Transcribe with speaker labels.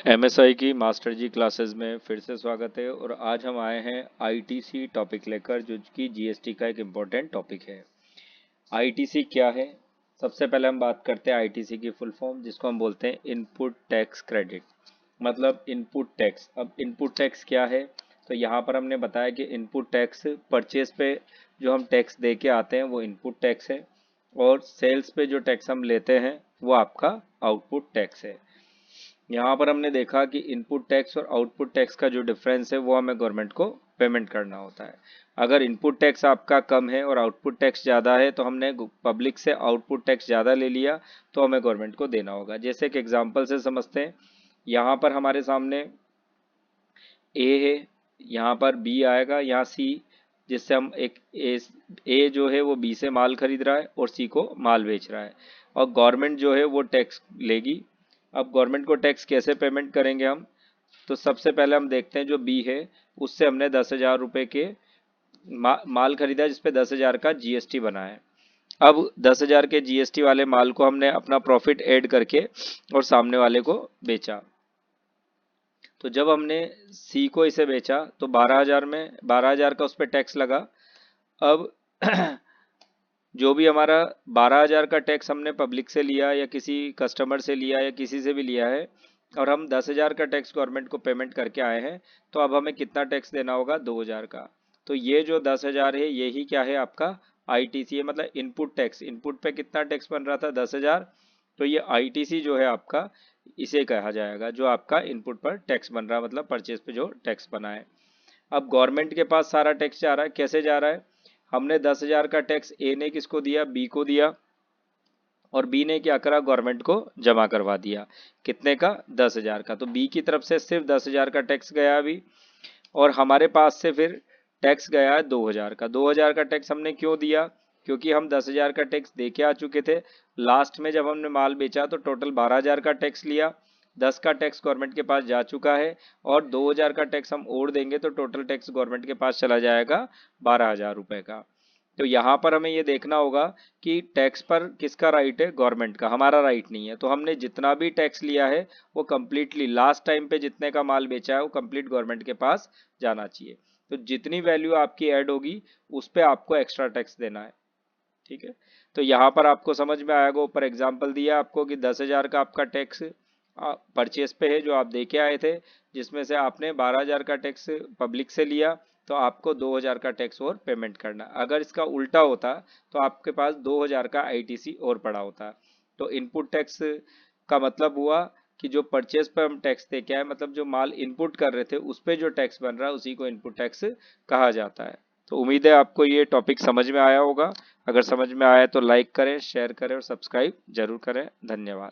Speaker 1: MSI की master जी classes में फिर से स्वागत है। और आज हम आए हैं आईटीसी टॉपिक लेकर, जो कि जीएसटी का एक इम्पोर्टेंट टॉपिक है। आईटीसी क्या है? सबसे पहले हम बात करते हैं आईटीसी की फुल फॉर्म, जिसको हम बोलते हैं इनपुट टैक्स क्रेडिट, मतलब इनपुट टैक्स। अब इनपुट टैक्स क्या है? तो यहाँ पर हमने बताया कि इनपुट टैक्स परचेज पे जो हम टैक्स दे के आते हैं वो इनपुट टैक्स है, और सेल्स पे जो टैक्स हम लेते हैं वो आपका आउटपुट टैक्स है। यहाँ पर हमने देखा कि इनपुट टैक्स और आउटपुट टैक्स का जो डिफरेंस है वो हमें गवर्नमेंट को पेमेंट करना होता है। अगर इनपुट टैक्स आपका कम है और आउटपुट टैक्स ज़्यादा है तो हमने पब्लिक से आउटपुट टैक्स ज़्यादा ले लिया तो हमें गवर्नमेंट को देना होगा। जैसे एक एग्जांपल से समझते हैं। यहाँ पर हमारे सामने ए है, यहाँ पर बी आएगा, यहाँ सी, जिससे हम एक ए जो है वो बी से माल खरीद रहा है और सी को माल बेच रहा है, और गवर्नमेंट जो है वो टैक्स लेगी। अब गवर्नमेंट को टैक्स कैसे पेमेंट करेंगे हम? तो सबसे पहले हम देखते हैं जो बी है उससे हमने 10,000 रुपये के माल खरीदा, जिसपे 10,000 का जीएसटी बना है। अब 10,000 के जीएसटी वाले माल को हमने अपना प्रॉफिट ऐड करके और सामने वाले को बेचा। तो जब हमने सी को इसे बेचा तो 12,000 का उस पर टैक्स लगा। अब जो भी हमारा 12,000 का टैक्स हमने पब्लिक से लिया या किसी कस्टमर से लिया या किसी से भी लिया है, और हम 10,000 का टैक्स गवर्नमेंट को पेमेंट करके आए हैं, तो अब हमें कितना टैक्स देना होगा? 2,000 का। तो ये जो 10,000 है यही क्या है? आपका आईटीसी है, मतलब इनपुट टैक्स। इनपुट पे कितना टैक्स बन रहा था? 10,000। तो ये आईटीसी जो है आपका, इसे कहा जाएगा जो आपका इनपुट पर टैक्स बन रहा है, मतलब परचेज पे जो टैक्स बना है। अब गवर्नमेंट के पास सारा टैक्स जा रहा है। कैसे जा रहा है? हमने 10,000 का टैक्स ए ने किसको दिया? बी को दिया, और बी ने क्या करा? गवर्नमेंट को जमा करवा दिया। कितने का? 10,000 का। तो बी की तरफ से सिर्फ 10,000 का टैक्स गया अभी, और हमारे पास से फिर टैक्स गया है 2,000 का। 2,000 का टैक्स हमने क्यों दिया? क्योंकि हम 10,000 का टैक्स दे के आ चुके थे। लास्ट में जब हमने माल बेचा तो टोटल 12,000 का टैक्स लिया। 10 का टैक्स गवर्नमेंट के पास जा चुका है, और 2,000 का टैक्स हम और देंगे तो टोटल टैक्स गवर्नमेंट के पास चला जाएगा 12,000 रुपये का। तो यहाँ पर हमें ये देखना होगा कि टैक्स पर किसका राइट है? गवर्नमेंट का, हमारा राइट नहीं है। तो हमने जितना भी टैक्स लिया है वो कंप्लीटली लास्ट टाइम पे जितने का माल बेचा है वो कंप्लीट गवर्नमेंट के पास जाना चाहिए। तो जितनी वैल्यू आपकी ऐड होगी उस पर आपको एक्स्ट्रा टैक्स देना है। ठीक है, तो यहाँ पर आपको समझ में आएगा। ऊपर एग्जाम्पल दिया आपको कि 10,000 का आपका टैक्स परचेस पे है जो आप दे के आए थे, जिसमें से आपने 12,000 का टैक्स पब्लिक से लिया, तो आपको 2,000 का टैक्स और पेमेंट करना। अगर इसका उल्टा होता तो आपके पास 2,000 का आईटीसी और पड़ा होता। तो इनपुट टैक्स का मतलब हुआ कि जो परचेज पर हम टैक्स दे के आए, मतलब जो माल इनपुट कर रहे थे उस पर जो टैक्स बन रहा है उसी को इनपुट टैक्स कहा जाता है। तो उम्मीद है आपको ये टॉपिक समझ में आया होगा। अगर समझ में आया तो लाइक करें, शेयर करें और सब्सक्राइब जरूर करें। धन्यवाद।